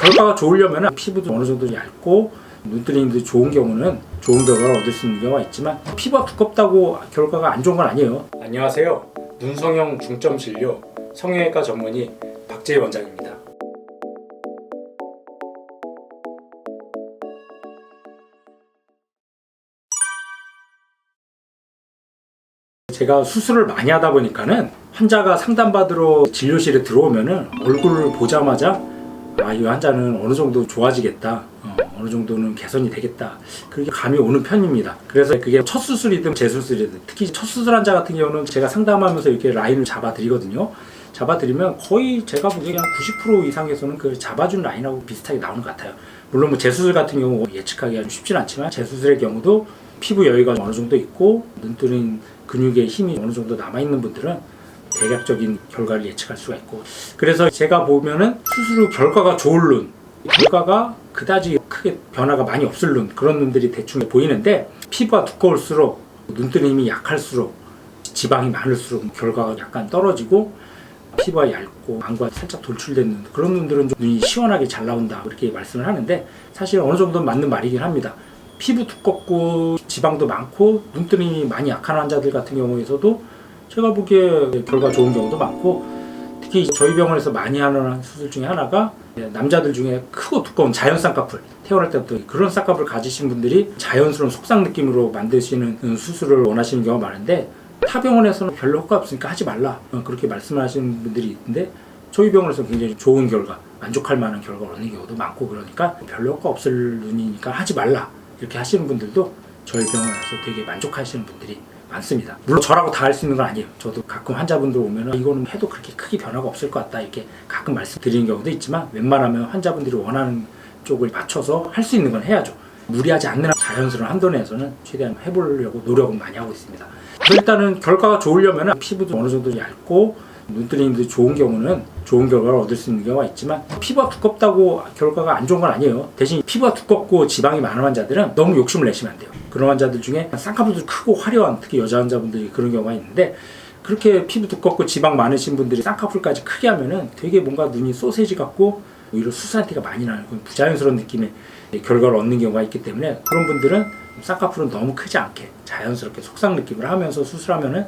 결과가 좋으려면 피부도 어느 정도 얇고 눈뜨림도 좋은 경우는 좋은 결과를 얻을 수 있는 경우가 있지만 피부가 두껍다고 결과가 안 좋은 건 아니에요. 안녕하세요. 눈성형 중점 진료 성형외과 전문의 박재희 원장입니다. 제가 수술을 많이 하다 보니까는 환자가 상담받으러 진료실에 들어오면은 얼굴을 보자마자 이 환자는 어느 정도 좋아지겠다, 어느 정도는 개선이 되겠다, 그게 감이 오는 편입니다. 그래서 그게 첫 수술이든 재수술이든, 특히 첫 수술 환자 같은 경우는 제가 상담하면서 이렇게 라인을 잡아드리거든요. 잡아드리면 거의 제가 보기에 한 90% 이상에서는 그 잡아준 라인하고 비슷하게 나오는 것 같아요. 물론 뭐 재수술 같은 경우 예측하기가 좀 쉽진 않지만, 재수술의 경우도 피부 여유가 어느 정도 있고 눈뜨는 근육의 힘이 어느 정도 남아있는 분들은 대략적인 결과를 예측할 수가 있고, 그래서 제가 보면은 수술 후 결과가 좋을 눈, 결과가 그다지 크게 변화가 많이 없을 눈, 그런 눈들이 대충 보이는데, 피부가 두꺼울수록 눈뜨는 힘이 약할수록 지방이 많을수록 결과가 약간 떨어지고, 피부가 얇고 안과 살짝 돌출된 눈, 그런 눈들은 좀 눈이 시원하게 잘 나온다, 그렇게 말씀을 하는데 사실 어느 정도 맞는 말이긴 합니다. 피부 두껍고 지방도 많고 눈뜨는 힘이 많이 약한 환자들 같은 경우에서도 제가 보기에 결과 좋은 경우도 많고, 특히 저희 병원에서 많이 하는 수술 중에 하나가 남자들 중에 크고 두꺼운 자연 쌍꺼풀, 태어날 때부터 그런 쌍꺼풀 가지신 분들이 자연스러운 속상 느낌으로 만드시는 수술을 원하시는 경우가 많은데, 타 병원에서는 별로 효과 없으니까 하지 말라, 그렇게 말씀하시는 분들이 있는데, 저희 병원에서 굉장히 좋은 결과, 만족할 만한 결과를 얻는 경우도 많고, 그러니까 별로 효과 없을 눈이니까 하지 말라 이렇게 하시는 분들도 저희 병원에 와서 되게 만족하시는 분들이 많습니다. 물론 저라고 다 할 수 있는 건 아니에요. 저도 가끔 환자분들 오면 이거는 해도 그렇게 크게 변화가 없을 것 같다 이렇게 가끔 말씀드리는 경우도 있지만, 웬만하면 환자분들이 원하는 쪽을 맞춰서 할 수 있는 건 해야죠. 무리하지 않는 자연스러운 한도 내에서는 최대한 해보려고 노력은 많이 하고 있습니다. 일단은 결과가 좋으려면 피부도 어느 정도 얇고 눈뜨림도 좋은 경우는 좋은 결과를 얻을 수 있는 경우가 있지만, 피부가 두껍다고 결과가 안 좋은 건 아니에요. 대신 피부가 두껍고 지방이 많은 환자들은 너무 욕심을 내시면 안 돼요. 그런 환자들 중에 쌍꺼풀도 크고 화려한, 특히 여자 환자분들이 그런 경우가 있는데, 그렇게 피부 두껍고 지방 많으신 분들이 쌍꺼풀까지 크게 하면은 되게 뭔가 눈이 소세지 같고 오히려 수수한 티가 많이 나는 부자연스러운 느낌의 결과를 얻는 경우가 있기 때문에, 그런 분들은 쌍꺼풀은 너무 크지 않게 자연스럽게 속상 느낌을 하면서 수술하면은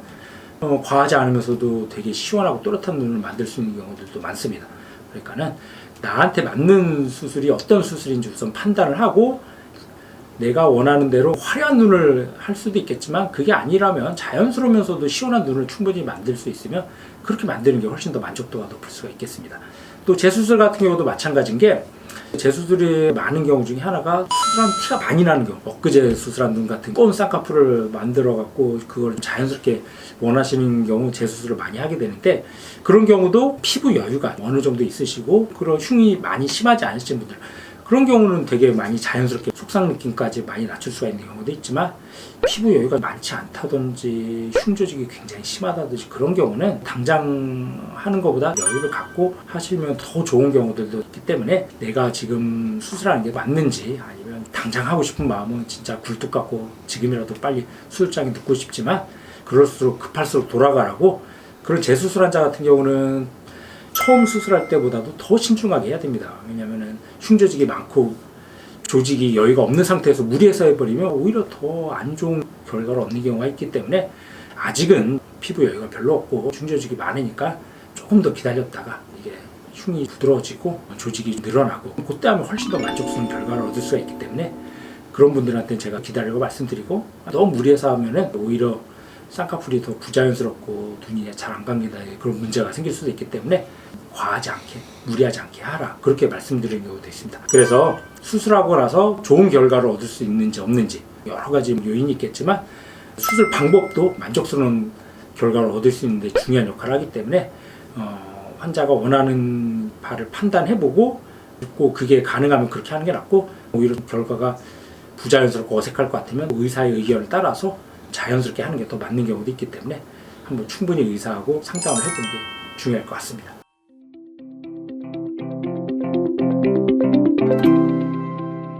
과하지 않으면서도 되게 시원하고 또렷한 눈을 만들 수 있는 경우들도 많습니다. 그러니까는 나한테 맞는 수술이 어떤 수술인지 우선 판단을 하고, 내가 원하는 대로 화려한 눈을 할 수도 있겠지만 그게 아니라면 자연스러우면서도 시원한 눈을 충분히 만들 수 있으면 그렇게 만드는 게 훨씬 더 만족도가 높을 수가 있겠습니다. 또 재수술 같은 경우도 마찬가지인 게, 재수술이 많은 경우 중에 하나가 수술한 티가 많이 나는 경우, 엊그제 수술한 눈 같은 꼬운 쌍꺼풀을 만들어 갖고 그걸 자연스럽게 원하시는 경우 재수술을 많이 하게 되는데, 그런 경우도 피부 여유가 어느 정도 있으시고 그런 흉이 많이 심하지 않으신 분들, 그런 경우는 되게 많이 자연스럽게 속상 느낌까지 많이 낮출 수가 있는 경우도 있지만, 피부 여유가 많지 않다든지 흉 조직이 굉장히 심하다든지 그런 경우는 당장 하는 것보다 여유를 갖고 하시면 더 좋은 경우들도 있기 때문에, 내가 지금 수술하는 게 맞는지, 아니면 당장 하고 싶은 마음은 진짜 굴뚝 같고 지금이라도 빨리 수술장에 눕고 싶지만 그럴수록 급할수록 돌아가라고, 그런 재수술 환자 같은 경우는 처음 수술할 때보다도 더 신중하게 해야 됩니다. 왜냐면은 흉조직이 많고 조직이 여유가 없는 상태에서 무리해서 해버리면 오히려 더 안 좋은 결과를 얻는 경우가 있기 때문에, 아직은 피부 여유가 별로 없고 흉조직이 많으니까 조금 더 기다렸다가 이게 흉이 부드러워지고 조직이 늘어나고 그때 하면 훨씬 더 만족스러운 결과를 얻을 수가 있기 때문에, 그런 분들한테 제가 기다리고 말씀드리고, 너무 무리해서 하면은 오히려 쌍꺼풀이 더 부자연스럽고 눈이 잘 안 감긴다, 그런 문제가 생길 수도 있기 때문에 과하지 않게, 무리하지 않게 하라, 그렇게 말씀드리는 경우도 있습니다. 그래서 수술하고 나서 좋은 결과를 얻을 수 있는지 없는지 여러 가지 요인이 있겠지만, 수술 방법도 만족스러운 결과를 얻을 수 있는데 중요한 역할을 하기 때문에, 환자가 원하는 바를 판단해보고 꼭 그게 가능하면 그렇게 하는 게 낫고, 오히려 결과가 부자연스럽고 어색할 것 같으면 의사의 의견을 따라서 자연스럽게 하는 게 더 맞는 경우도 있기 때문에, 한번 충분히 의사하고 상담을 해보는 게 중요할 것 같습니다.